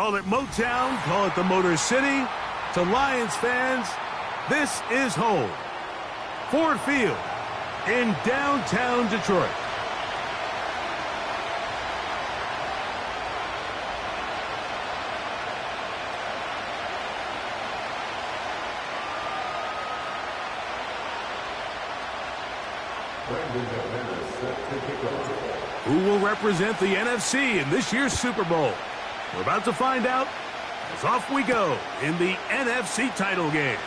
Call it Motown, call it the Motor City. To Lions fans, this is home. Ford Field in downtown Detroit. Who will represent the NFC in this year's Super Bowl? We're about to find out as off we go in the NFC title game.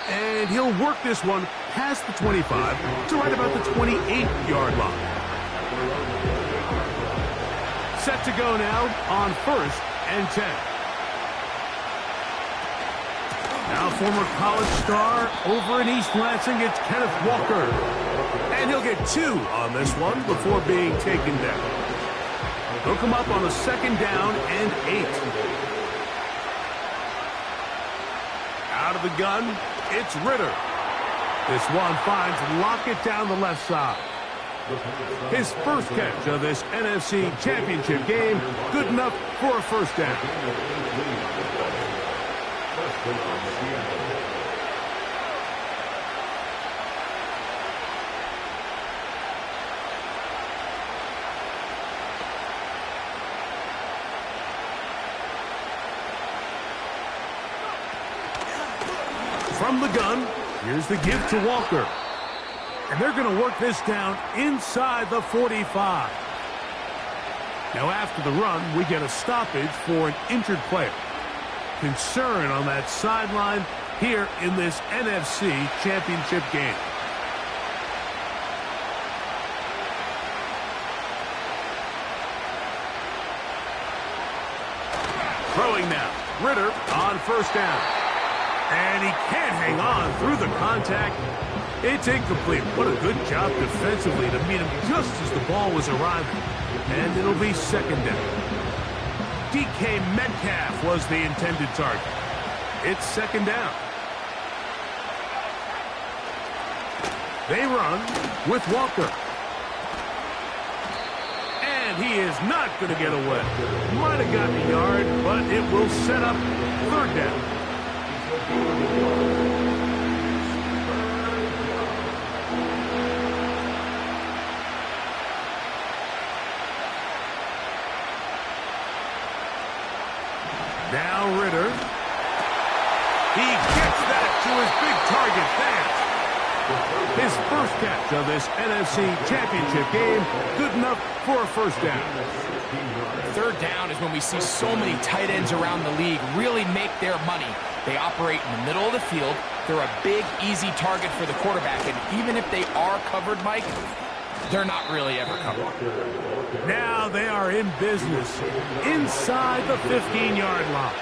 And he'll work this one past the 25 to right about the 28-yard line. Set to go now on 1st and 10. Now former college star over in East Lansing, it's Kenneth Walker. And he'll get 2 on this one before being taken down. He'll come up on a 2nd down and 8. Out of the gun, it's Ritter. This one finds Lockett down the left side. His first catch of this NFC Championship game, good enough for a 1st down. From the gun, here's the give to Walker. And they're going to work this down inside the 45. Now after the run, we get a stoppage for an injured player. Concern on that sideline here in this NFC Championship game. Throwing now, Ritter on 1st down. And he can't hang on through the contact. It's incomplete. What a good job defensively to meet him just as the ball was arriving. And it'll be 2nd down. DK Metcalf was the intended target. It's 2nd down. They run with Walker. And he is not going to get away. Might have gotten a yard, but it will set up 3rd down. Now Ritter. He gets that to his big target fast. His first catch of this NFC Championship game, good enough for a 1st down. 3rd down is when we see so many tight ends around the league really make their money. They operate in the middle of the field. They're a big, easy target for the quarterback. And even if they are covered, Mike, they're not really ever covered. Now they are in business inside the 15-yard line.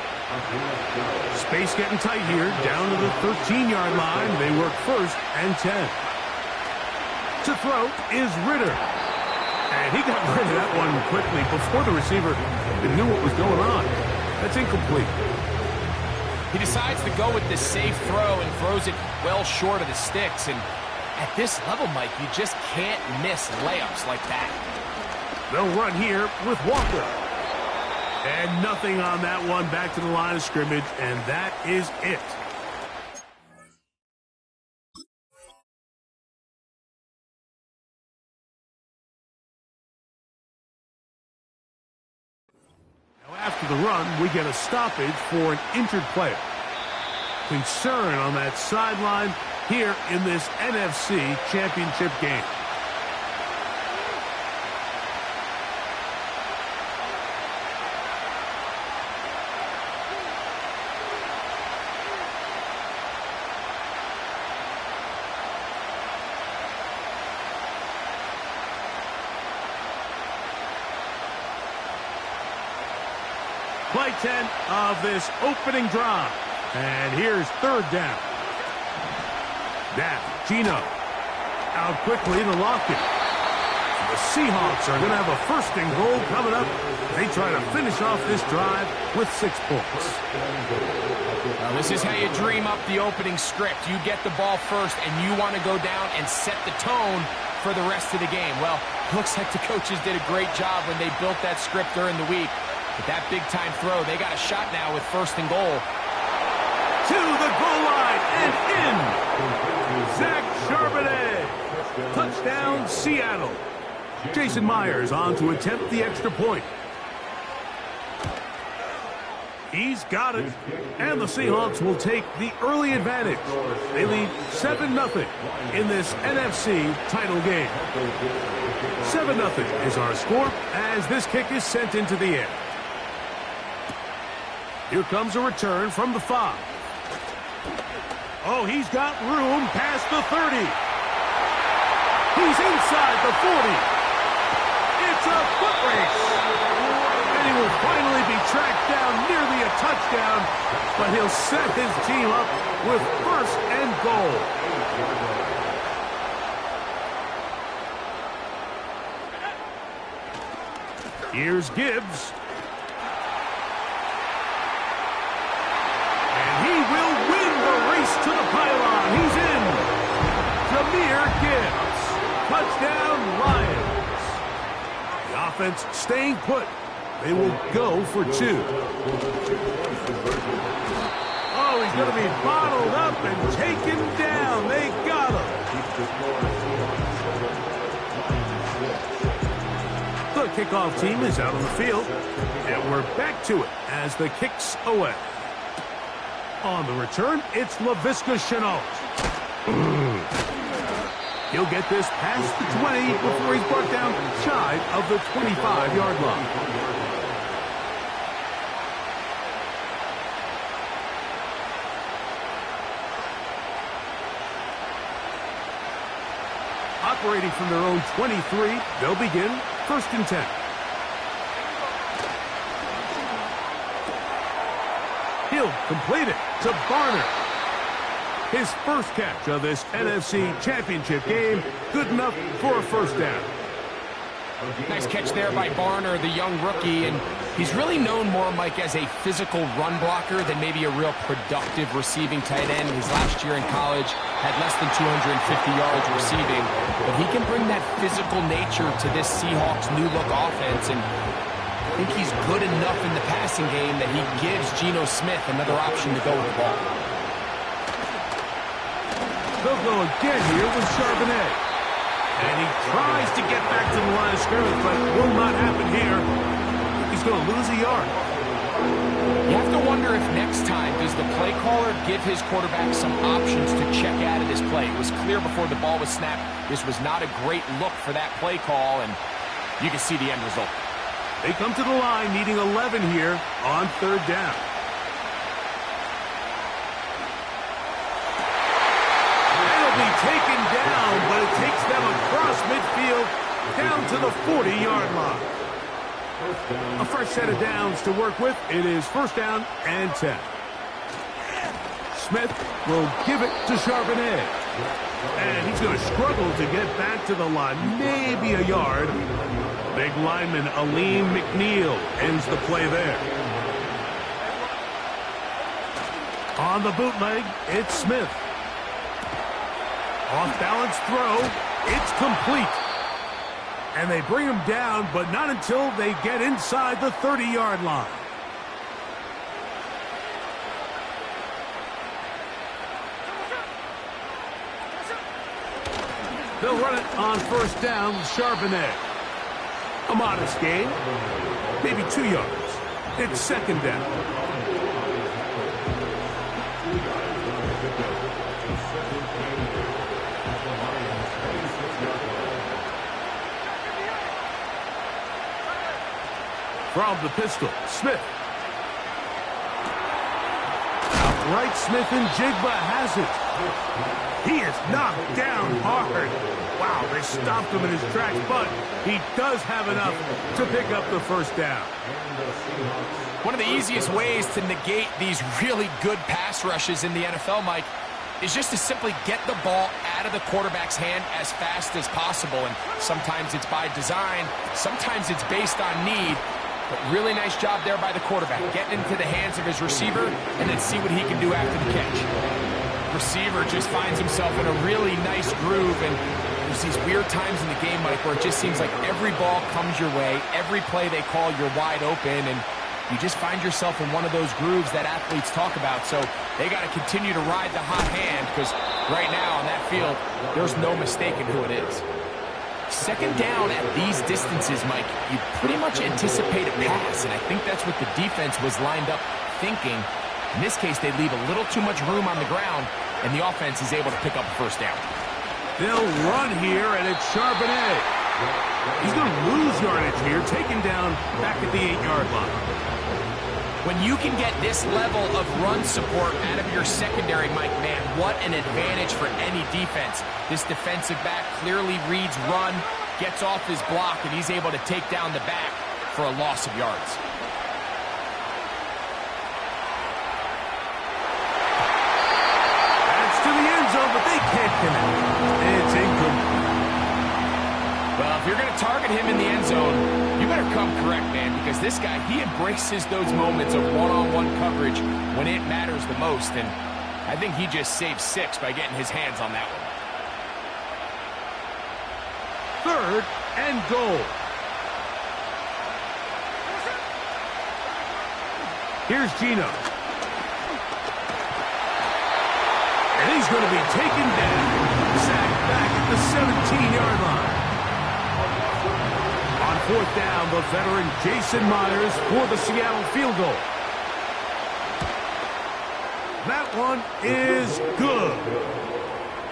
Space getting tight here, down to the 13-yard line. They work 1st and 10. To throw is Ritter. And he got rid of that one quickly before the receiver knew what was going on. That's incomplete. He decides to go with this safe throw and throws it well short of the sticks. And at this level, Mike, you just can't miss layups like that. They'll run here with Walker. And nothing on that one, back to the line of scrimmage, and that is it. Now after the run, we get a stoppage for an injured player. Concern on that sideline here in this NFC Championship game. Play 10 of this opening drive. And here's 3rd down. Now, Gino. Out quickly to Lockett. The Seahawks are going to have a first and goal coming up. They try to finish off this drive with 6 points. Now, this is how you dream up the opening script. You get the ball first, and you want to go down and set the tone for the rest of the game. Well, looks like the coaches did a great job when they built that script during the week. But that big-time throw, they got a shot now with first and goal. To the goal line and in. Zach Charbonnet. Touchdown, Seattle. Jason Myers on to attempt the extra point. He's got it. And the Seahawks will take the early advantage. They lead 7-0 in this NFC title game. 7-0 is our score as this kick is sent into the air. Here comes a return from the 5. Oh, he's got room past the 30. He's inside the 40. It's a foot race. And he will finally be tracked down, nearly a touchdown, but he'll set his team up with first and goal. Here's Gibbs. And he will win the race to the pylon. He's in. Jahmyr Gibbs. Touchdown, Lions. The offense staying put. They will go for 2. Oh, he's going to be bottled up and taken down. They got him. The kickoff team is out on the field, and we're back to it as the kick's away. On the return, it's Laviska Shenault. He'll get this past the 20 before he's brought down shy of the 25-yard line. Operating from their own 23, they'll begin first and 10. He'll complete it to Barner. His first catch of this NFC Championship game, good enough for a first down. Nice catch there by Barner, the young rookie, and he's really known more, Mike, as a physical run blocker than maybe a real productive receiving tight end. His last year in college had less than 250 yards receiving, but he can bring that physical nature to this Seahawks new-look offense, and I think he's good enough in the passing game that he gives Geno Smith another option to go with the ball. They'll go again here with Charbonnet. And he tries to get back to the line of scrimmage, but it will not happen here. He's going to lose a yard. You have to wonder if next time does the play caller give his quarterback some options to check out of this play. It was clear before the ball was snapped this was not a great look for that play call, and you can see the end result. They come to the line needing 11 here on third down. Be taken down, but it takes them across midfield down to the 40-yard line. A fresh set of downs to work with. It is first down and 10. Smith will give it to Charbonnet. And he's going to struggle to get back to the line, maybe a yard. Big lineman Aleem McNeil ends the play there. On the bootleg, it's Smith. Off-balance throw. It's complete. And they bring him down, but not until they get inside the 30-yard line. They'll run it on first down with Charbonnet. A modest gain. Maybe 2 yards. It's second down. From the pistol, Smith. Outright Smith and Jigba has it. He is knocked down hard. Wow, they stopped him in his tracks, but he does have enough to pick up the first down. One of the easiest ways to negate these really good pass rushes in the NFL, Mike, is just to simply get the ball out of the quarterback's hand as fast as possible. And sometimes it's by design, sometimes it's based on need. But really nice job there by the quarterback, getting into the hands of his receiver and then see what he can do after the catch. Receiver just finds himself in a really nice groove, and there's these weird times in the game, Mike, where it just seems like every ball comes your way, every play they call, you're wide open, and you just find yourself in one of those grooves that athletes talk about. So they got to continue to ride the hot hand, because right now on that field, there's no mistaking who it is. Second down at these distances, Mike, you pretty much anticipate a pass, and I think that's what the defense was lined up thinking. In this case, they leave a little too much room on the ground, and the offense is able to pick up a first down. They'll run here, and it's Charbonnet. He's going to lose yardage here, taken down back at the 8-yard line. When you can get this level of run support out of your secondary, Mike, man, what an advantage for any defense. This defensive back clearly reads run, gets off his block, and he's able to take down the back for a loss of yards. That's to the end zone, but they can't connect. It's incomplete. Well, if you're going to target him in the end zone, you better come correct, man, because this guy, he embraces those moments of one-on-one coverage when it matters the most, and I think he just saved 6 by getting his hands on that one. 3rd and goal. Here's Gino. And he's going to be taken down, sacked back at the 17-yard line. On 4th down, the veteran Jason Myers for the Seattle field goal. That one is good.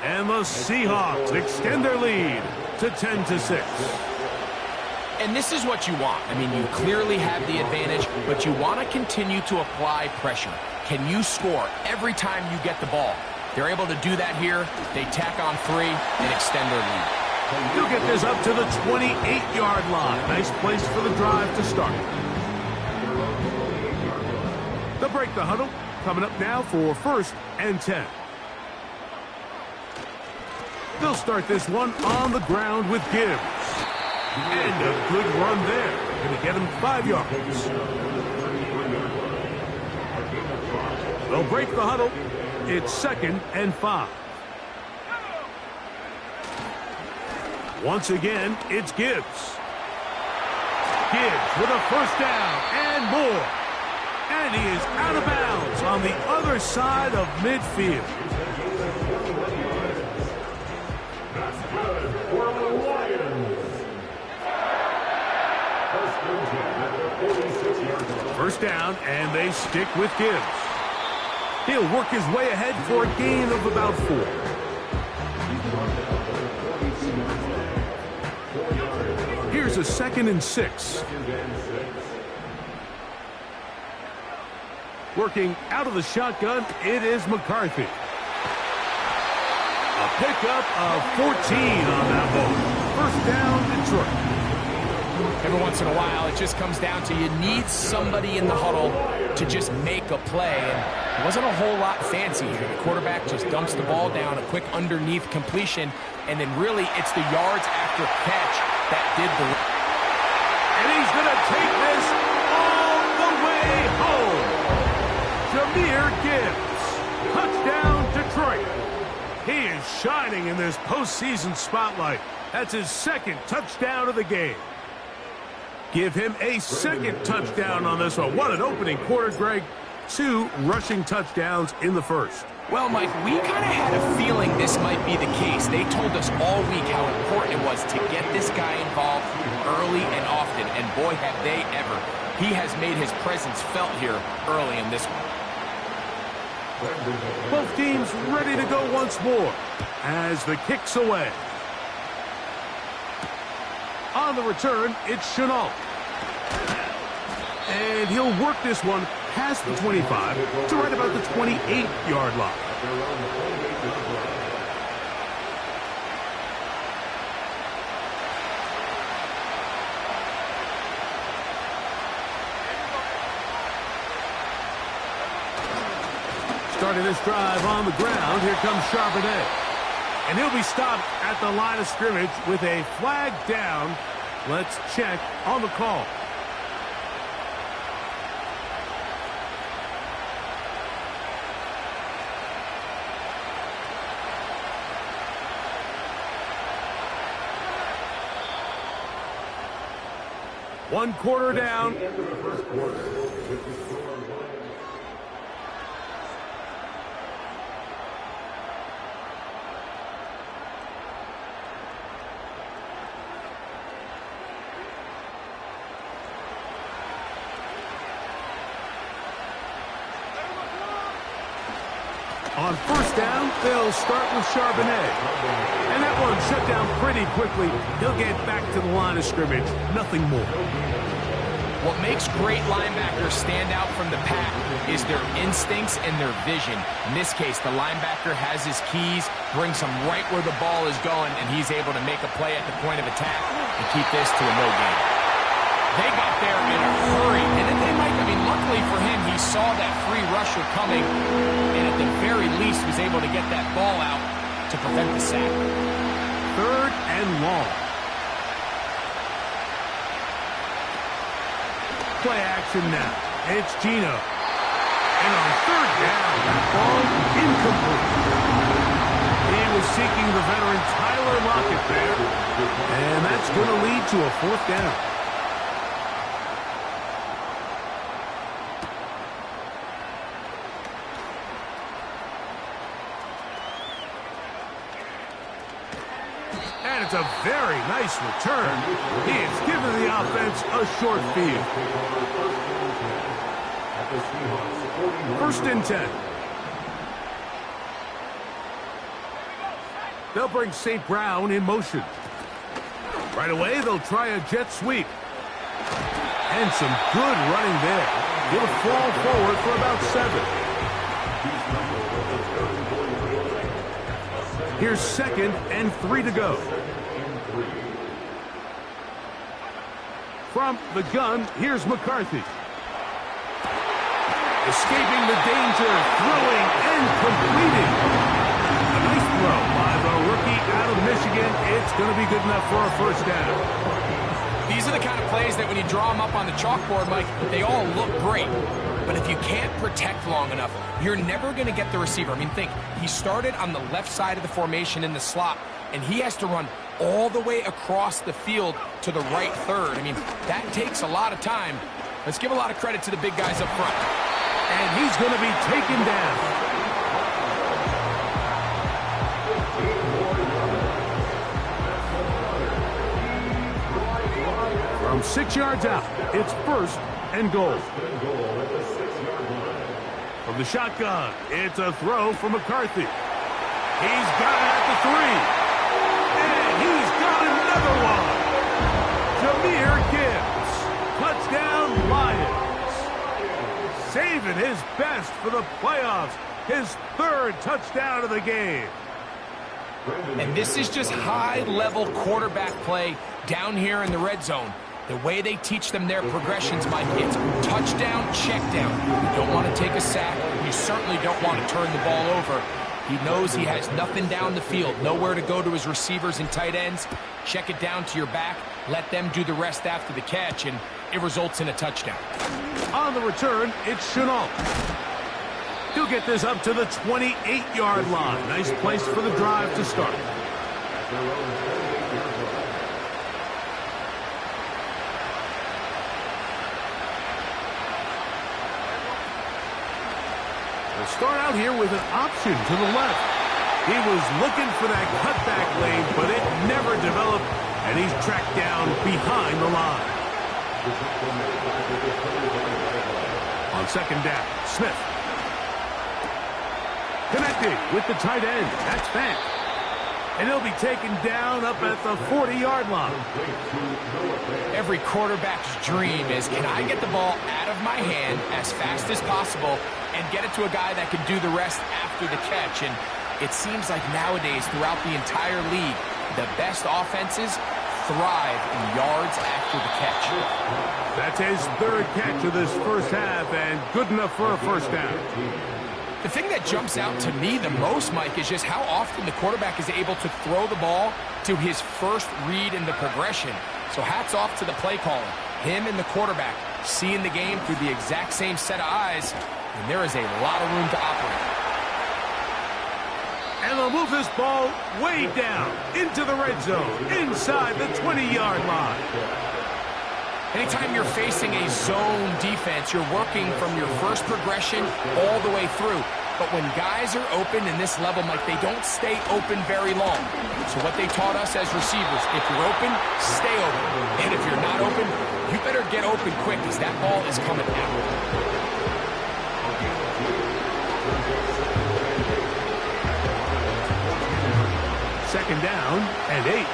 And the Seahawks extend their lead to 10-6. And this is what you want. I mean, you clearly have the advantage, but you want to continue to apply pressure. Can you score every time you get the ball? They're able to do that here. They tack on 3 and extend their lead. He'll get this up to the 28-yard line. Nice place for the drive to start. They'll break the huddle. Coming up now for 1st and 10. They'll start this one on the ground with Gibbs. And a good run there. Going to get him 5 yards. They'll break the huddle. It's 2nd and 5. Once again, it's Gibbs. Gibbs with a 1st down and more. And he is out of bounds on the other side of midfield. First down, and they stick with Gibbs. He'll work his way ahead for a gain of about 4. Here's a 2nd and 6. Working out of the shotgun, it is McCarthy. A pickup of 14 on that ball. First down, Detroit. Every once in a while, it just comes down to you need somebody in the huddle to just make a play. And it wasn't a whole lot fancy here. The quarterback just dumps the ball down, a quick underneath completion, and then really it's the yards after catch that did the... And he's going to take this all the way home. Jahmyr Gibbs. Touchdown, Detroit. He is shining in this postseason spotlight. That's his 2nd touchdown of the game. Give him a 2nd touchdown on this one. What an opening quarter, Greg. 2 rushing touchdowns in the 1st. Well, Mike, we kind of had a feeling this might be the case. They told us all week how important it was to get this guy involved early and often. And boy, have they ever. He has made his presence felt here early in this one. Both teams ready to go once more as the kick's away. On the return, it's Shenault. And he'll work this one past the 25 to right about the 28-yard line. Starting this drive on the ground, here comes Charbonnet. And he'll be stopped at the line of scrimmage with a flag down. Let's check on the call. One quarter down. On first down, they'll start with Charbonnet. And that one shut down pretty quickly. He'll get back to the line of scrimmage. Nothing more. What makes great linebackers stand out from the pack is their instincts and their vision. In this case, the linebacker has his keys, brings him right where the ball is going, and he's able to make a play at the point of attack and keep this to a no gain. They got there in a hurry, and they might, luckily for him, he saw that free rusher coming, and at the very least was able to get that ball out to prevent the sack. Third and long. Play action now. It's Geno. And on third down, that ball incomplete. He was seeking the veteran Tyler Lockett there, and that's going to lead to a fourth down. And it's a very nice return. He has given the offense a short field. First and 10. They'll bring St. Brown in motion. Right away, they'll try a jet sweep. And some good running there. He'll fall forward for about 7. Here's 2nd and 3 to go. From the gun, here's McCarthy. Escaping the danger, throwing and completing. A nice throw by the rookie out of Michigan. It's going to be good enough for a first down. These are the kind of plays that when you draw them up on the chalkboard, Mike, they all look great. But if you can't protect long enough, you're never going to get the receiver. Think, he started on the left side of the formation in the slot, and he has to run all the way across the field to the right third. That takes a lot of time. Let's give a lot of credit to the big guys up front. And he's going to be taken down. From 6 yards out, it's 1st and goal. From the shotgun, it's a throw for McCarthy. He's got it at the 3. And he's got another one. Jahmyr Gibbs. Touchdown, Lions. Saving his best for the playoffs. His 3rd touchdown of the game. And this is just high-level quarterback play down here in the red zone. The way they teach them their progressions, Mike, it's touchdown, check down. You don't want to take a sack. You certainly don't want to turn the ball over. He knows he has nothing down the field, nowhere to go to his receivers and tight ends. Check it down to your back. Let them do the rest after the catch, and it results in a touchdown. On the return, it's Shenault. He'll get this up to the 28-yard line. Nice place for the drive to start. We'll start out here with an option to the left. He was looking for that cutback lane, but it never developed, and he's tracked down behind the line. On 2nd down, Smith. Connecting with the tight end. That's Fant. And he'll be taken down up at the 40-yard line. Every quarterback's dream is, can I get the ball out of my hand as fast as possible and get it to a guy that can do the rest after the catch? And it seems like nowadays, throughout the entire league, the best offenses thrive in yards after the catch. That's his 3rd catch of this first half, and good enough for a first down. The thing that jumps out to me the most, Mike, is just how often the quarterback is able to throw the ball to his first read in the progression. So hats off to the play caller. Him and the quarterback seeing the game through the exact same set of eyes, and there is a lot of room to operate. And they'll move this ball way down into the red zone, inside the 20-yard line. Anytime you're facing a zone defense, you're working from your first progression all the way through. But when guys are open in this level, Mike, they don't stay open very long. So what they taught us as receivers, if you're open, stay open. And if you're not open, you better get open quick because that ball is coming out. Second down and 8.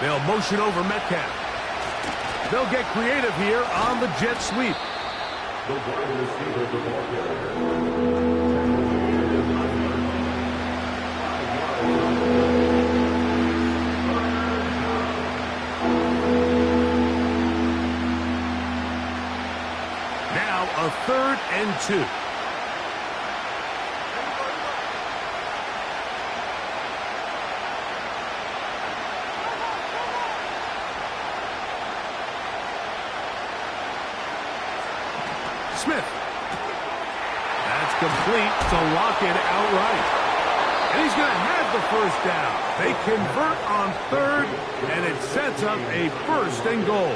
They'll motion over Metcalf. They'll get creative here on the jet sweep. The wide receiver, the ball. Now a 3rd and 2. Smith. That's complete to lock it outright. And he's going to have the first down. They convert on 3rd, and it sets up a 1st and goal.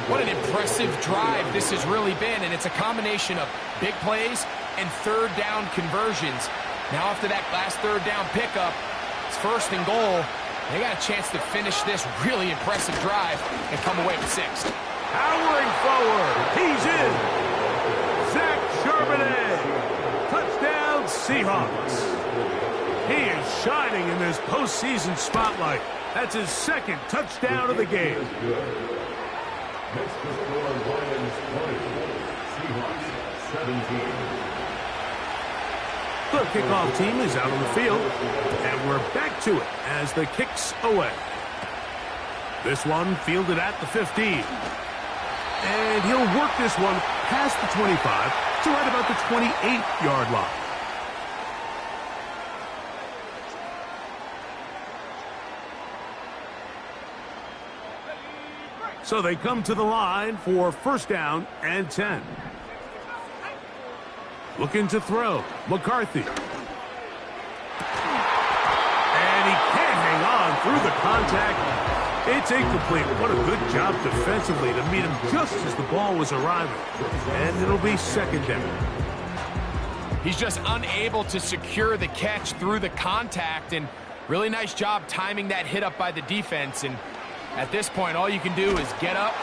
What an impressive drive this has really been, and it's a combination of big plays and 3rd down conversions. Now after that last 3rd down pickup, it's 1st and goal. They got a chance to finish this really impressive drive and come away with 6. Powering forward. He's in. Zach Charbonnet. Touchdown, Seahawks. He is shining in this postseason spotlight. That's his 2nd touchdown of the game. Next to score, Lions 24, Seahawks 17. The kickoff team is out on the field, and we're back to it as the kick's away. This one fielded at the 15. And he'll work this one past the 25 to right about the 28-yard line. So they come to the line for 1st down and 10. Looking to throw. McCarthy. And he can't hang on through the contact. It's incomplete. What a good job defensively to meet him just as the ball was arriving. And it'll be 2nd down. He's just unable to secure the catch through the contact, and really nice job timing that hit up by the defense. And at this point, all you can do is get up,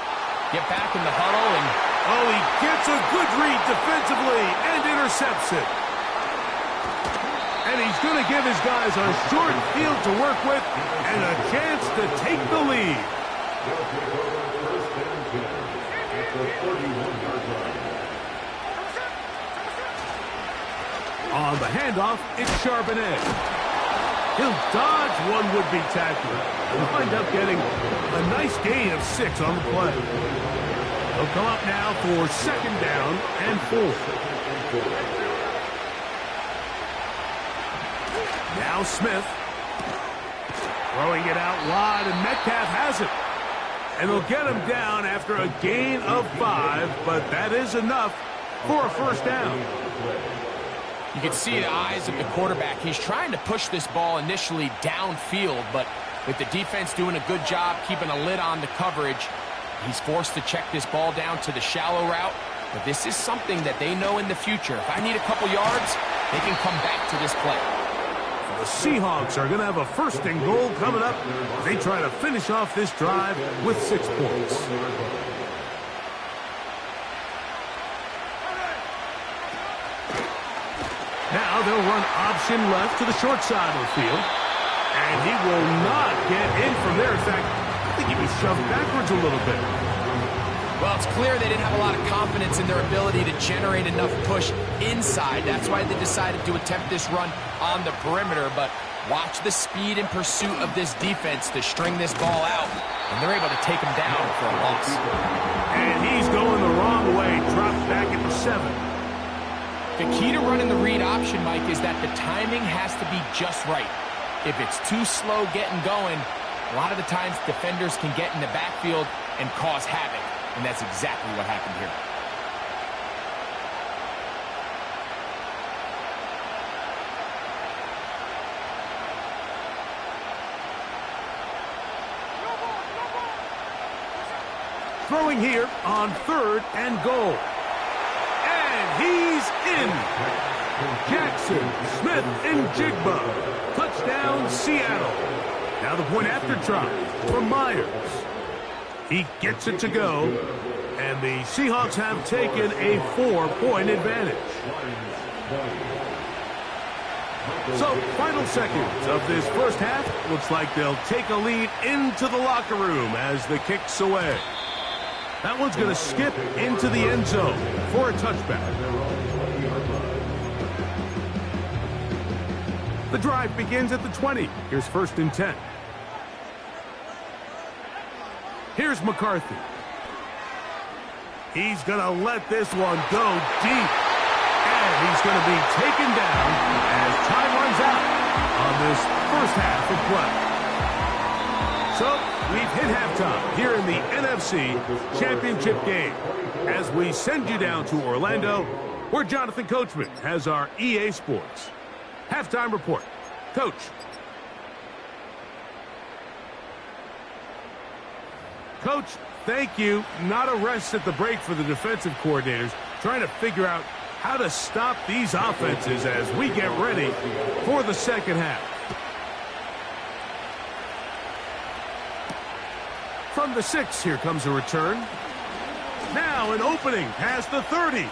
get back in the huddle, and... Oh, he gets a good read defensively and intercepts it. And he's going to give his guys a short field to work with and a chance to take the lead. On the handoff, it's Charbonnet. He'll dodge one would-be tackler and wind up getting a nice gain of 6 on the play. He'll come up now for 2nd down and 4. Now Smith. Throwing it out wide, and Metcalf has it. And they'll get him down after a gain of 5, but that is enough for a 1st down. You can see the eyes of the quarterback. He's trying to push this ball initially downfield, but with the defense doing a good job keeping a lid on the coverage, he's forced to check this ball down to the shallow route. But this is something that they know in the future. If I need a couple yards, they can come back to this play. The Seahawks are going to have a 1st and goal coming up. They try to finish off this drive with 6 points. Now they'll run option left to the short side of the field. And he will not get in from there. In fact, I think he was shoved backwards a little bit. Well, it's clear they didn't have a lot of confidence in their ability to generate enough push inside. That's why they decided to attempt this run on the perimeter. But watch the speed and pursuit of this defense to string this ball out. And they're able to take him down for a loss. And he's going the 7. The key to running the read option, Mike, is that the timing has to be just right. If it's too slow getting going, a lot of the times defenders can get in the backfield and cause havoc, and that's exactly what happened here. Throwing here on 3rd and goal. And he's in. Jackson, Smith, and Jigba. Touchdown, Seattle. Now the point after try from Myers. He gets it to go. And the Seahawks have taken a 4-point advantage. So, final seconds of this first half. Looks like they'll take a lead into the locker room as the kick's away. That one's going to skip into the end zone for a touchback. The drive begins at the 20. Here's 1st and 10. Here's McCarthy. He's going to let this one go deep. And he's going to be taken down as time runs out on this first half of play. So, we've hit halftime here in the NFC Championship game as we send you down to Orlando, where Jonathan Coachman has our EA Sports halftime report. Coach. Coach, thank you. Not a rest at the break for the defensive coordinators, trying to figure out how to stop these offenses as we get ready for the second half. From the 6, here comes a return. Now an opening past the 30.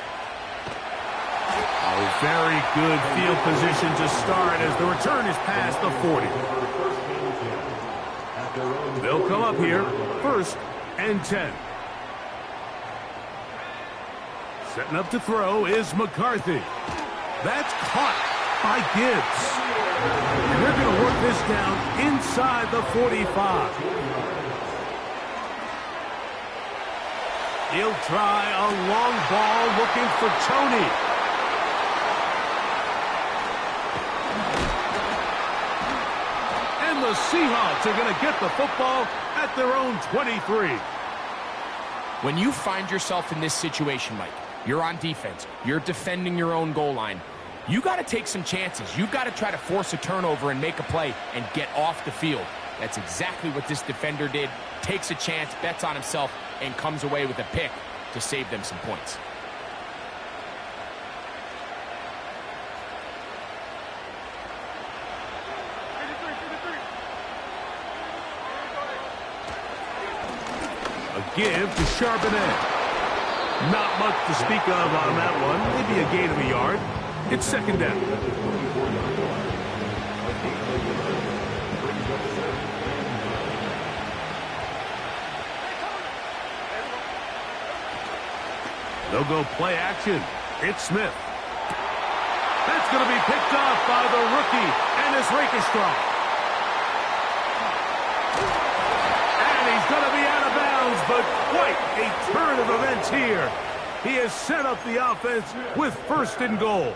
Oh, very good field position to start as the return is past the 40. They'll come up here, 1st and 10. Setting up to throw is McCarthy. That's caught by Gibbs. And they're going to work this down inside the 45. He'll try a long ball looking for Tony. And the Seahawks are going to get the football at their own 23. When you find yourself in this situation, Mike, you're on defense, you're defending your own goal line, you got to take some chances. You've got to try to force a turnover and make a play and get off the field. That's exactly what this defender did. Takes a chance, bets on himself, and comes away with a pick to save them some points. A give to Charbonnet. Not much to speak of on that one. Maybe a gain of a yard. It's 2nd down. They'll go play action. It's Smith. That's going to be picked off by the rookie, Ennis Rakestraw. And he's going to be out of bounds, but quite a turn of events here. He has set up the offense with 1st and goal.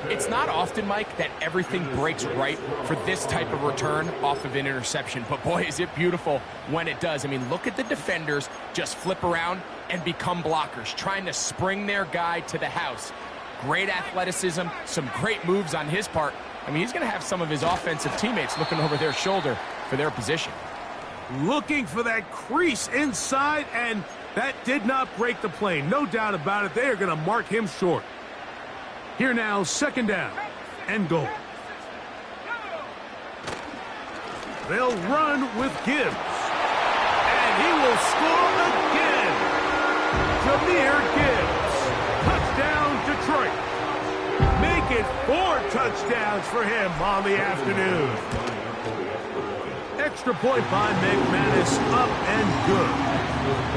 It's not often, Mike, that everything breaks right for this type of return off of an interception. But, boy, is it beautiful when it does. I mean, look at the defenders just flip around and become blockers, trying to spring their guy to the house. Great athleticism, some great moves on his part. I mean, he's going to have some of his offensive teammates looking over their shoulder for their position. Looking for that crease inside, and that did not break the play. No doubt about it. They are going to mark him short. Here now, 2nd down and goal. They'll run with Gibbs. And he will score again. Jahmyr Gibbs. Touchdown, Detroit. Make it 4 touchdowns for him on the afternoon. Extra point by McManus, up and good.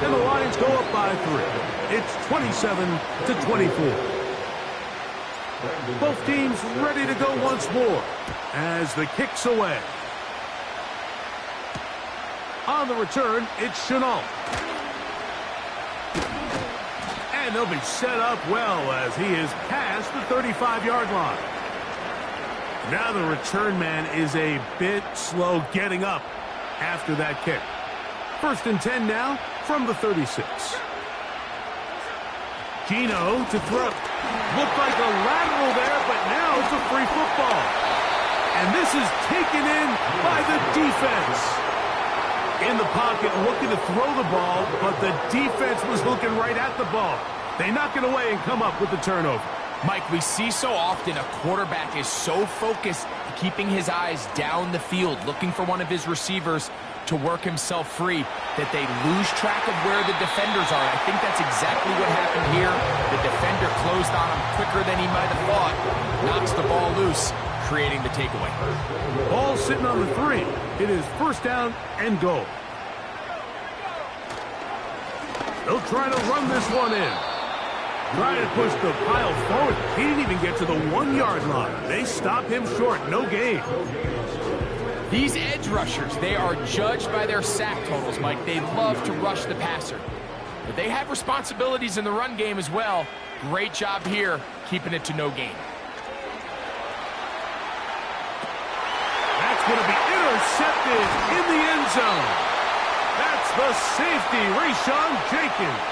And the Lions go up by 3. It's 27-24. Both teams ready to go once more as the kick's away. On the return, it's Chenault. And And they'll be set up well as he is past the 35-yard line. Now the return man is a bit slow getting up after that kick. 1st and 10 now from the 36. Geno to throw. Looked like a lateral there, but now it's a free football. And this is taken in by the defense. In the pocket, looking to throw the ball, but the defense was looking right at the ball. They knock it away and come up with the turnover. Mike, we see so often a quarterback is so focused, keeping his eyes down the field, looking for one of his receivers to work himself free, that they lose track of where the defenders are. I think that's exactly what happened here. The defender closed on him quicker than he might have thought, knocks the ball loose, creating the takeaway. Ball sitting on the 3. It is 1st down and goal. They'll try to run this one in. Trying to push the pile forward. He didn't even get to the 1-yard line. They stop him short. No gain. These edge rushers, they are judged by their sack totals, Mike. They love to rush the passer. But they have responsibilities in the run game as well. Great job here, keeping it to no gain. That's going to be intercepted in the end zone. That's the safety, Rayshawn Jenkins.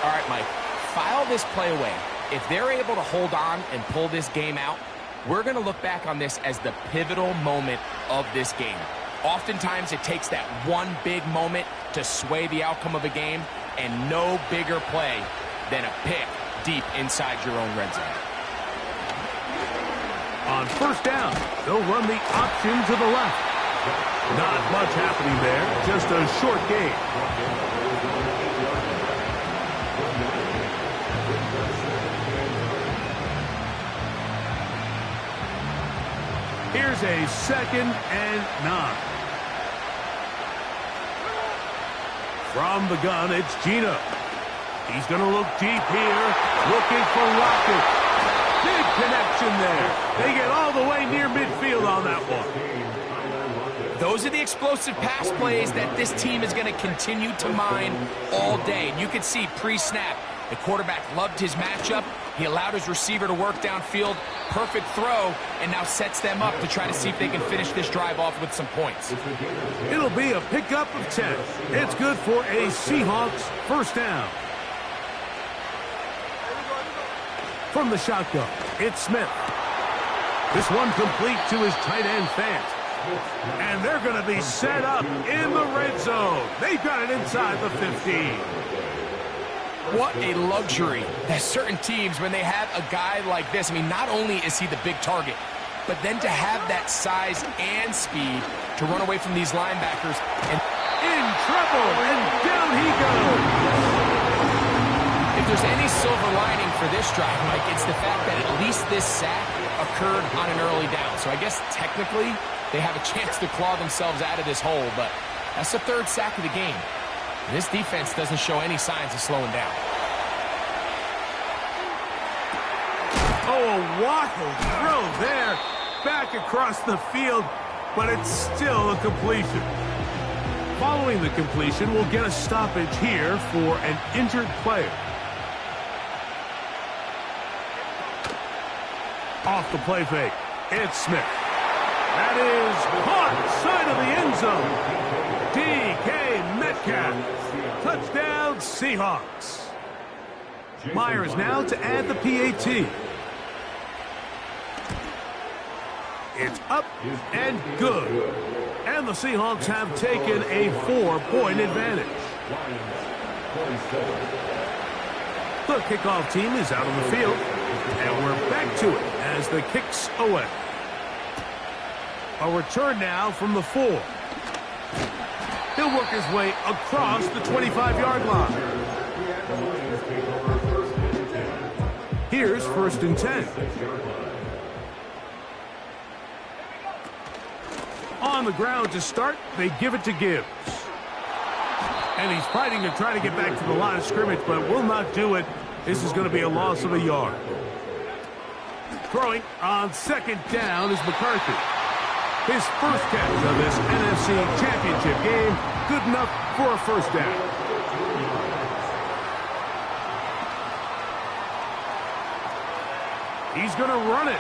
All right, Mike, file this play away. If they're able to hold on and pull this game out, we're going to look back on this as the pivotal moment of this game. Oftentimes, it takes that one big moment to sway the outcome of a game, and no bigger play than a pick deep inside your own red zone. On 1st down, they'll run the option to the left. Not much happening there, just a short gain. Here's a 2nd and 9. From the gun, it's Geno. He's going to look deep here, looking for Lockett. Big connection there. They get all the way near midfield on that one. Those are the explosive pass plays that this team is going to continue to mine all day. And you can see pre-snap, the quarterback loved his matchup. He allowed his receiver to work downfield. Perfect throw, and now sets them up to try to see if they can finish this drive off with some points. It'll be a pickup of 10. It's good for a Seahawks 1st down. From the shotgun, it's Smith. This one complete to his tight end, Fant. And they're going to be set up in the red zone. They've got it inside the 15. What a luxury that certain teams, when they have a guy like this, I mean, not only is he the big target, but then to have that size and speed to run away from these linebackers. And in trouble, and down he goes. If there's any silver lining for this drive, Mike, it's the fact that at least this sack occurred on an early down. So I guess technically they have a chance to claw themselves out of this hole, but that's the 3rd sack of the game. This defense doesn't show any signs of slowing down. Oh, a wild throw there. Back across the field, but it's still a completion. Following the completion, we'll get a stoppage here for an injured player. Off the play fake, it's Smith. That is caught side of the end zone. DK Metcalf. Touchdown, Seahawks. Myers now to add the PAT. It's up and good. And the Seahawks have taken a 4-point advantage. The kickoff team is out on the field. And we're back to it as the kick's away. A return now from the 4. He'll work his way across the 25-yard line. Here's 1st and 10. On the ground to start, they give it to Gibbs. And he's fighting to try to get back to the line of scrimmage, but will not do it. This is going to be a loss of a yard. Throwing on 2nd down is McCarthy. His first catch of this NFC Championship game, good enough for a 1st down. He's going to run it.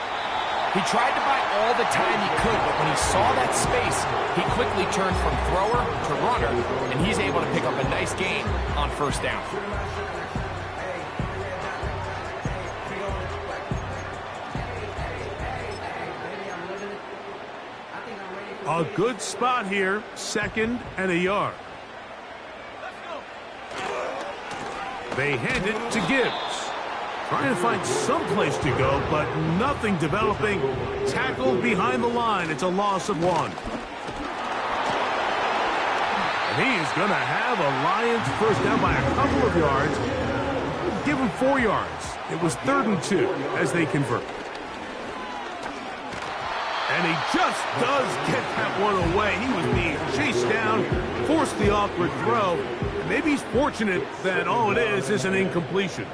He tried to buy all the time he could, but when he saw that space, he quickly turned from thrower to runner, and he's able to pick up a nice gain on first down. A good spot here, 2nd and a yard. They hand it to Gibbs. Trying to find some place to go, but nothing developing. Tackled behind the line. It's a loss of 1. And he is going to have a Lions first down by a couple of yards. Give him 4 yards. It was 3rd and 2 as they convert. And he just does get that one away. He was being chased down, forced the awkward throw. And maybe he's fortunate that all it is an incompletion.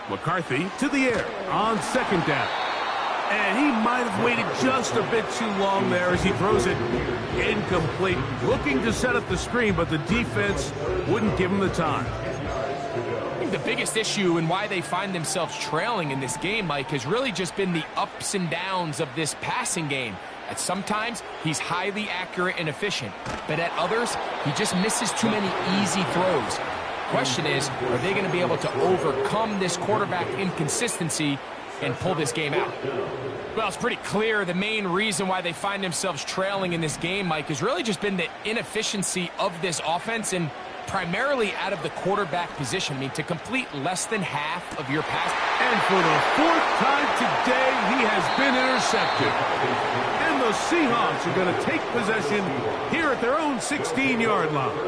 McCarthy to the air on 2nd down. And he might have waited just a bit too long there as he throws it incomplete. Looking to set up the screen, but the defense wouldn't give him the time. I think the biggest issue and why they find themselves trailing in this game, Mike, has really just been the ups and downs of this passing game. At sometimes, he's highly accurate and efficient, but at others, he just misses too many easy throws. Question is, are they going to be able to overcome this quarterback inconsistency and pull this game out? Well, it's pretty clear the main reason why they find themselves trailing in this game, Mike, has really just been the inefficiency of this offense and primarily out of the quarterback position. I mean, to complete less than half of your pass. And for the 4th time today, he has been intercepted. And the Seahawks are going to take possession here at their own 16-yard line.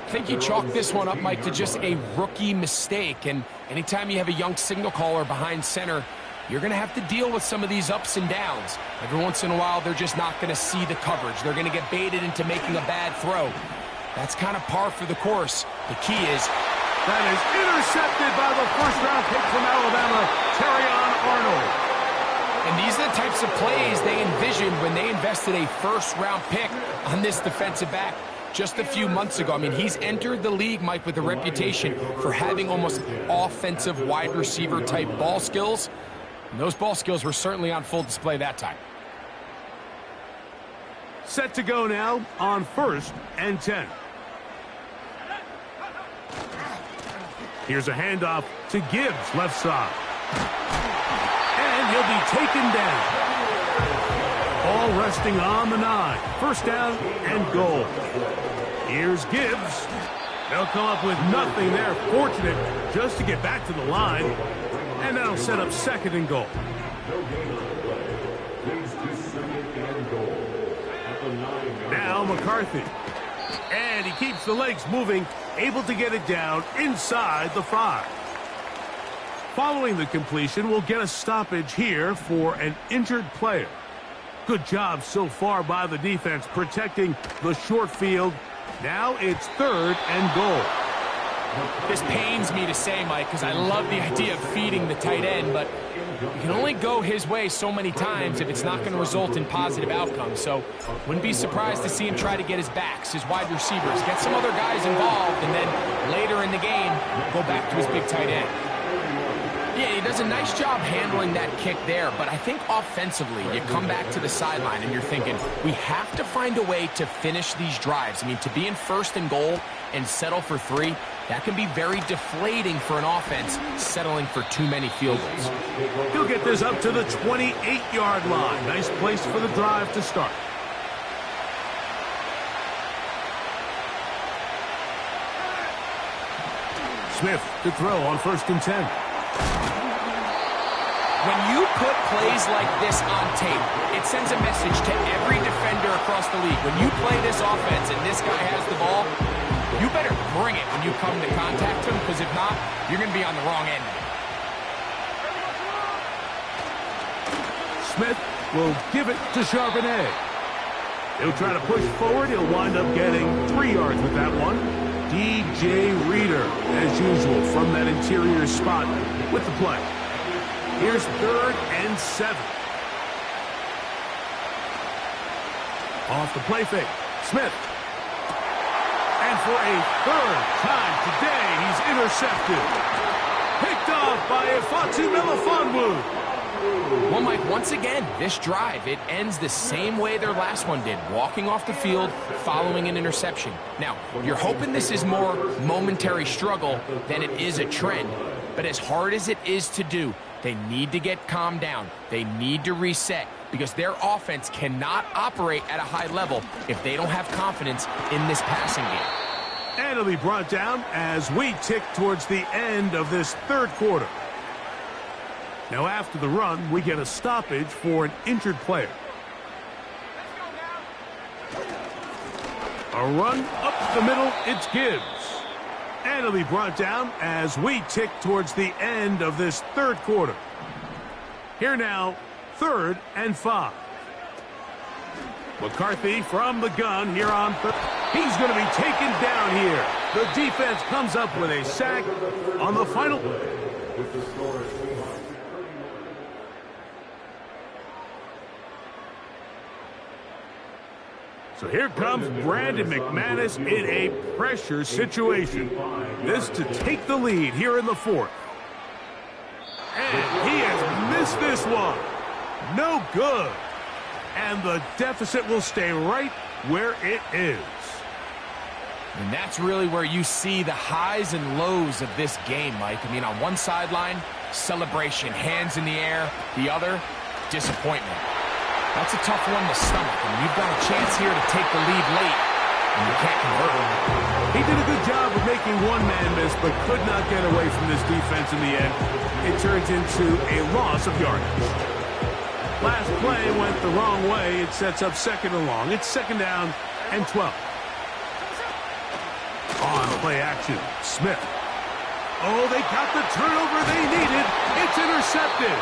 I think you chalk this one up, Mike, to just a rookie mistake. And anytime you have a young signal caller behind center, you're going to have to deal with some of these ups and downs. Every once in a while, they're just not going to see the coverage. They're going to get baited into making a bad throw. That's kind of par for the course. The key is... That is intercepted by the first-round pick from Alabama, Terrion Arnold. And these are the types of plays they envisioned when they invested a first-round pick on this defensive back just a few months ago. I mean, he's entered the league, Mike, with a reputation for having almost offensive wide receiver type ball skills. And those ball skills were certainly on full display that time. Set to go now on 1st and 10. Here's a handoff to Gibbs, left side. And he'll be taken down. All resting on the 9. First down and goal. Here's Gibbs. They'll come up with nothing there. Fortunate just to get back to the line. And that'll set up 2nd and goal. Now McCarthy. And he keeps the legs moving, able to get it down inside the 5. Following the completion, we'll get a stoppage here for an injured player. Good job so far by the defense protecting the short field. Now it's 3rd and goal. This pains me to say, Mike, because I love the idea of feeding the tight end, but you can only go his way so many times if it's not going to result in positive outcomes. So wouldn't be surprised to see him try to get his backs, his wide receivers, get some other guys involved, and then later in the game, go back to his big tight end. Yeah, he does a nice job handling that kick there, but I think offensively, you come back to the sideline and you're thinking, we have to find a way to finish these drives. I mean, to be in 1st and goal and settle for 3, that can be very deflating for an offense settling for too many field goals. He'll get this up to the 28-yard line. Nice place for the drive to start. Smith to throw on 1st and 10. When you put plays like this on tape, it sends a message to every defender across the league. When you play this offense and this guy has the ball, you better bring it when you come to contact him, because if not, you're going to be on the wrong end. Smith will give it to Charbonnet. He'll try to push forward. He'll wind up getting 3 yards with that one. DJ Reader, as usual, from that interior spot with the play. Here's 3rd and 7. Off the play fake. Smith. And for a 3rd time today, he's intercepted. Picked off by Ifeatu Melifonwu. Well, Mike, once again, this drive, it ends the same way their last one did, walking off the field, following an interception. Now, you're hoping this is more momentary struggle than it is a trend, but as hard as it is to do, they need to get calmed down. They need to reset because their offense cannot operate at a high level if they don't have confidence in this passing game. And it'll be brought down as we tick towards the end of this third quarter. Now, after the run, we get a stoppage for an injured player. A run up the middle, it's Gibbs. And it'll be brought down as we tick towards the end of this third quarter. Here now, 3rd and 5. McCarthy from the gun here on third. He's going to be taken down here. The defense comes up with a sack on the final. So here comes Brandon McManus in a pressure situation. This to take the lead here in the 4th. And he has missed this one. No good. And the deficit will stay right where it is. And that's really where you see the highs and lows of this game, Mike. I mean, on one sideline, celebration, hands in the air. The other, disappointment. That's a tough one to stomach, and you've got a chance here to take the lead late, and you can't convert it. He did a good job of making one man miss, but could not get away from this defense in the end. It turns into a loss of yardage. Last play went the wrong way. It sets up 2nd and long. It's 2nd down and 12. On play action, Smith. Oh, they got the turnover they needed. It's intercepted.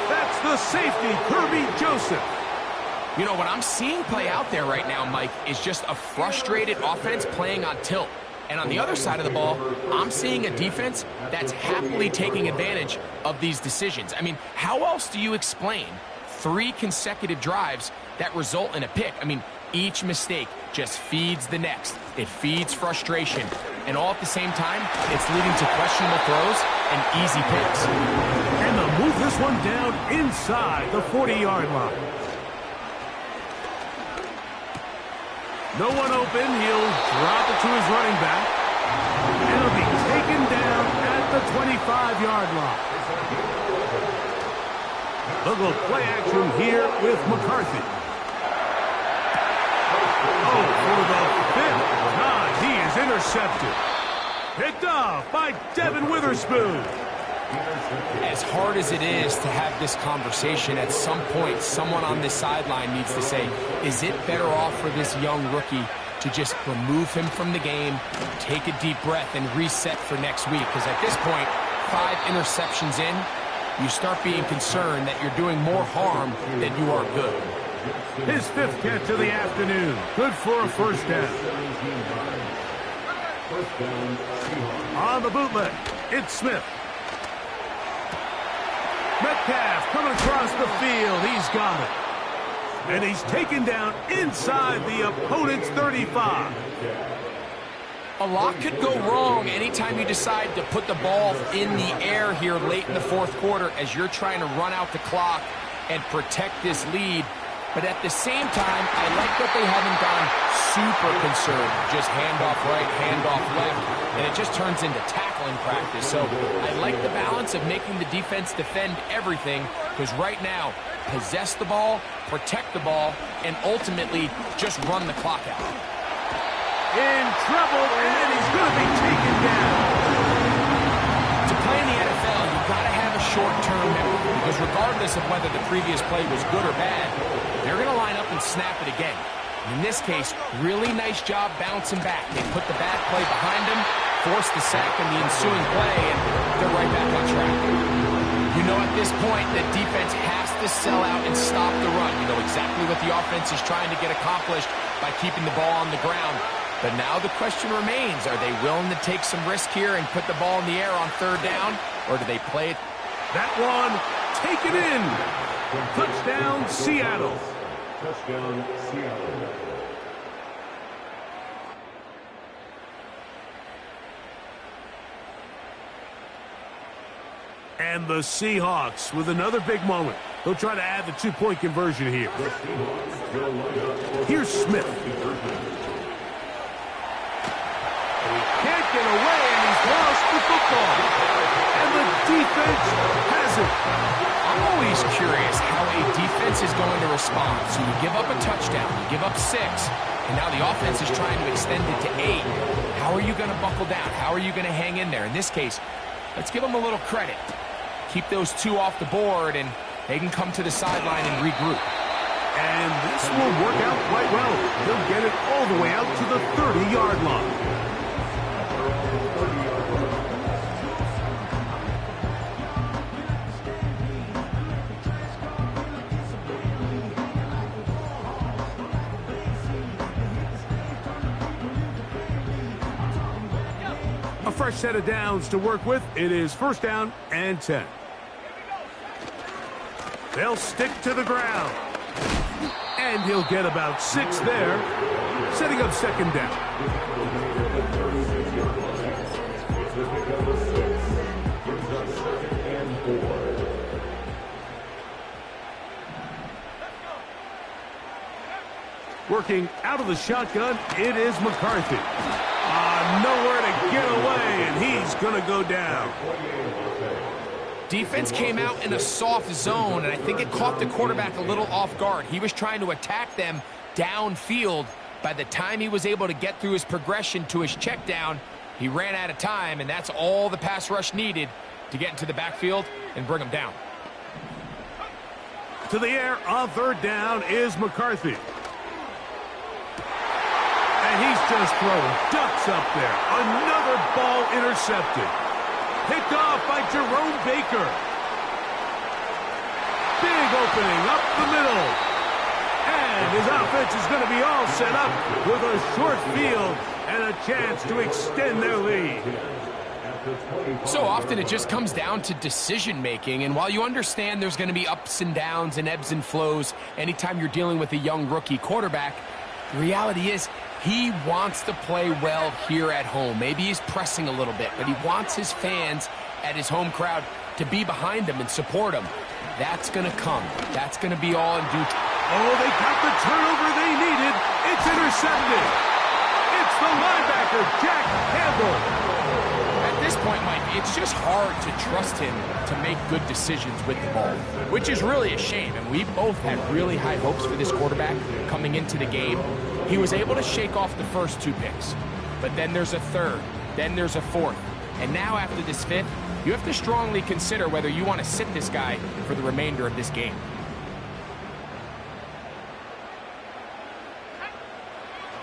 That's the safety, Kirby Joseph. You know, what I'm seeing play out there right now, Mike, is just a frustrated offense playing on tilt. And on the other side of the ball, I'm seeing a defense that's happily taking advantage of these decisions. I mean, how else do you explain 3 consecutive drives that result in a pick? I mean, each mistake just feeds the next. It feeds frustration. And all at the same time, it's leading to questionable throws and easy picks. And they'll move this one down inside the 40-yard line. No one open. He'll drop it to his running back. And it'll be taken down at the 25-yard line. Look at play action here with McCarthy. Oh, for the 5th time, he is intercepted. Picked off by Devin Witherspoon. As hard as it is to have this conversation, at some point, someone on this sideline needs to say, is it better off for this young rookie to just remove him from the game, take a deep breath, and reset for next week? Because at this point, 5 interceptions in, you start being concerned that you're doing more harm than you are good. His 5th catch of the afternoon. Good for a 1st down. On the bootleg, it's Smith. Metcalf coming across the field. He's got it. And he's taken down inside the opponent's 35. A lot could go wrong anytime you decide to put the ball in the air here late in the 4th quarter as you're trying to run out the clock and protect this lead. But at the same time, I like that they haven't gone super conservative. Just handoff right, handoff left, and it just turns into tackling practice. So I like the balance of making the defense defend everything, because right now, possess the ball, protect the ball, and ultimately just run the clock out. In trouble, and he's going to be taken down. To play in the NFL, you've got to have a short-term memory, because regardless of whether the previous play was good or bad, they're going to line up and snap it again. In this case, really nice job bouncing back. They put the bad play behind them, forced the sack in the ensuing play, and they're right back on track. You know at this point the defense has to sell out and stop the run. You know exactly what the offense is trying to get accomplished by keeping the ball on the ground. But now the question remains, are they willing to take some risk here and put the ball in the air on 3rd down, or do they play it? That one, taken in. Touchdown, Seattle. Touchdown, Seattle. And the Seahawks with another big moment. They'll try to add the two-point conversion here. Here's Smith. He can't get away, and he's lost the football. And the defense has it. I'm always curious how a defense is going to respond. So you give up a touchdown, you give up 6, and now the offense is trying to extend it to 8. How are you going to buckle down? How are you going to hang in there? In this case, let's give them a little credit. Keep those 2 off the board, and they can come to the sideline and regroup. And this will work out quite well. They'll get it all the way out to the 30-yard line. A fresh set of downs to work with. It is 1st down and 10. They'll stick to the ground. And he'll get about 6 there, setting up 2nd down. Working out of the shotgun, it is McCarthy. Nowhere to get away, and he's going to go down. Defense came out in a soft zone, and I think it caught the quarterback a little off guard. He was trying to attack them downfield. By the time he was able to get through his progression to his check down, he ran out of time, and that's all the pass rush needed to get into the backfield and bring him down. To the air on 3rd down is McCarthy. And he's just throwing ducks up there. Another ball intercepted. Picked off by Jerome Baker. Big opening up the middle. And his offense is going to be all set up with a short field and a chance to extend their lead. So often it just comes down to decision-making, and while you understand there's going to be ups and downs and ebbs and flows anytime you're dealing with a young rookie quarterback, the reality is he wants to play well here at home. Maybe he's pressing a little bit, but he wants his fans at his home crowd to be behind him and support him. That's going to come. That's going to be all in due time. Oh, they got the turnover they needed. It's intercepted. It's the linebacker, Jack Campbell. At this point, Mike, it's just hard to trust him to make good decisions with the ball, which is really a shame. And we both had really high hopes for this quarterback coming into the game. He was able to shake off the first 2 picks, but then there's a 3rd, then there's a 4th. And now after this 5th, you have to strongly consider whether you want to sit this guy for the remainder of this game.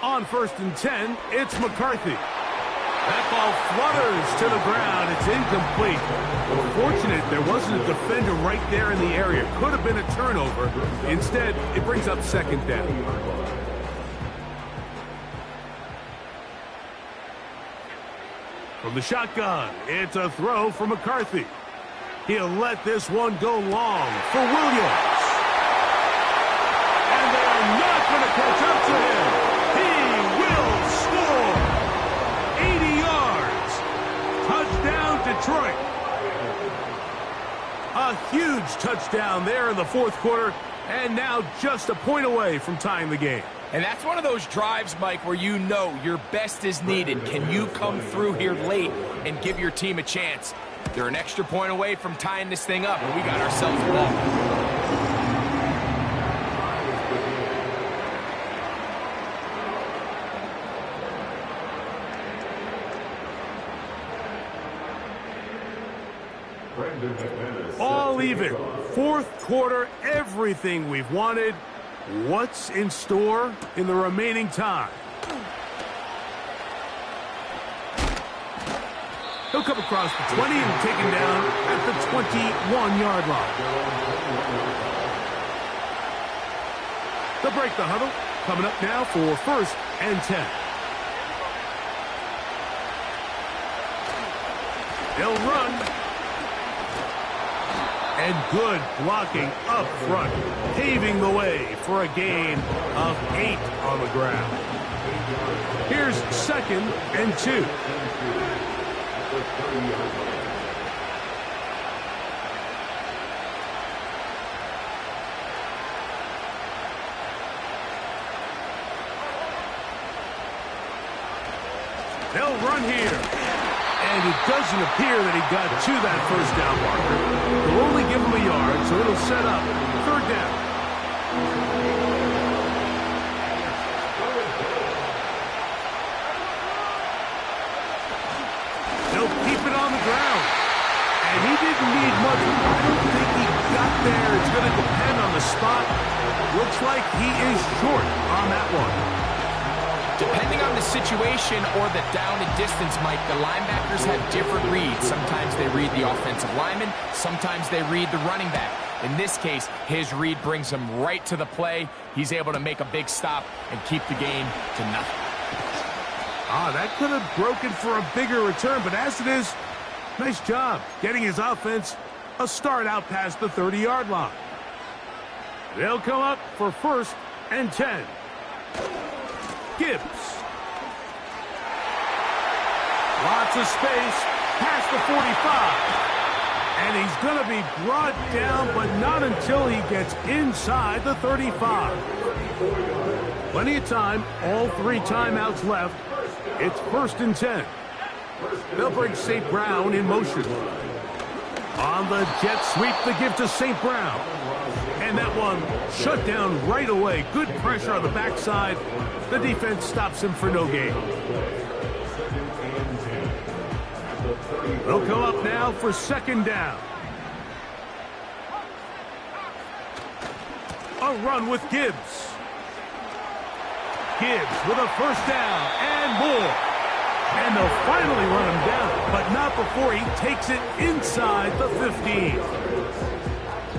On 1st and 10, it's McCarthy. That ball flutters to the ground. It's incomplete. Fortunate there wasn't a defender right there in the area. Could have been a turnover. Instead, it brings up 2nd down. From the shotgun, it's a throw for McCarthy. He'll let this one go long for Williams. And they are not going to catch up to him. He will score. 80 yards. Touchdown, Detroit. A huge touchdown there in the 4th quarter, and now just a point away from tying the game. And that's one of those drives, Mike, where you know your best is needed. Can you come through here late and give your team a chance? They're an extra point away from tying this thing up, and we got ourselves a ball. All even. 4th quarter, everything we've wanted. What's in store in the remaining time? He'll come across the 20 and taken down at the 21-yard line. They'll break the huddle. Coming up now for 1st and 10. They'll run. And good blocking up front, paving the way for a gain of 8 on the ground. Here's 2nd and 2. They'll run here. And it doesn't appear that he got to that first down marker. They'll only give him a yard, so it'll set up third down. They'll keep it on the ground. And he didn't need much. I don't think he got there. It's going to depend on the spot. Looks like he is short on that one. Depending on the situation or the down and distance, Mike, the linebackers have different reads. Sometimes they read the offensive lineman. Sometimes they read the running back. In this case, his read brings him right to the play. He's able to make a big stop and keep the game to nothing. That could have broken for a bigger return, but as it is, nice job getting his offense a start out past the 30-yard line. They'll come up for 1st and 10. Gibbs. Lots of space past the 45. And he's going to be brought down, but not until he gets inside the 35. Plenty of time, all 3 timeouts left. It's 1st and 10. They'll bring St. Brown in motion. On the jet sweep, the give to St. Brown. And that one shut down right away. Good pressure on the backside. The defense stops him for no gain. They'll come up now for 2nd down. A run with Gibbs. Gibbs with a 1st down and more. And they'll finally run him down, but not before he takes it inside the 15.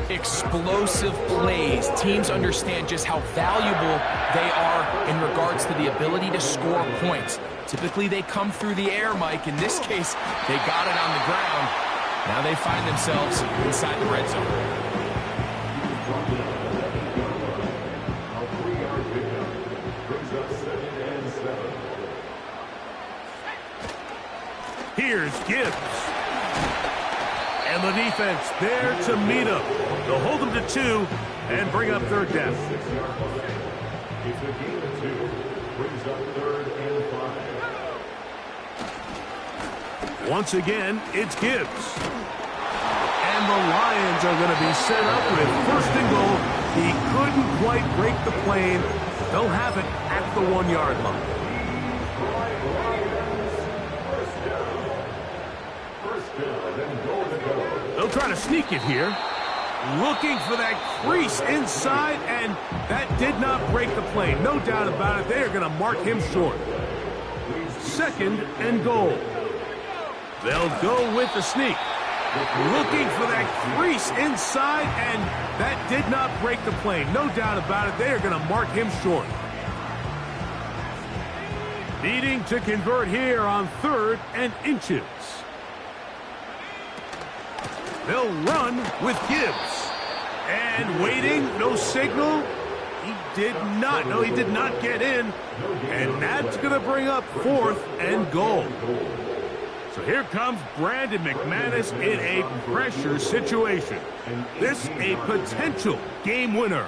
Explosive plays. Teams understand just how valuable they are in regards to the ability to score points. Typically, they come through the air, Mike. In this case, they got it on the ground. Now they find themselves inside the red zone. Here's Gibbs. And the defense there to meet him. They'll hold him to 2 and bring up 3rd down. It's a game of 2. Brings up 3rd and 5. Once again, it's Gibbs. And the Lions are going to be set up with 1st and goal. He couldn't quite break the plane. They'll have it at the 1-yard line. They'll try to sneak it here. Looking for that crease inside, and that did not break the play. No doubt about it. They are going to mark him short. 2nd and goal. They'll go with the sneak. Looking for that crease inside, and that did not break the play. No doubt about it. They are going to mark him short. Needing to convert here on 3rd and inches. They'll run with Gibbs. And waiting, no signal. He did not. No, he did not get in. And that's going to bring up 4th and goal. So here comes Brandon McManus in a pressure situation. This a potential game winner.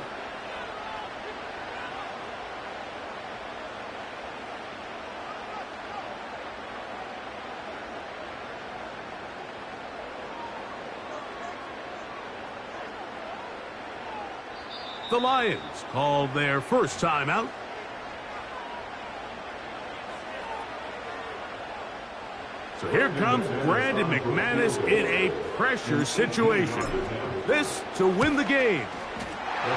The Lions called their first timeout. So here comes Brandon McManus in a pressure situation. This to win the game.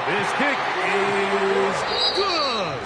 This kick is good.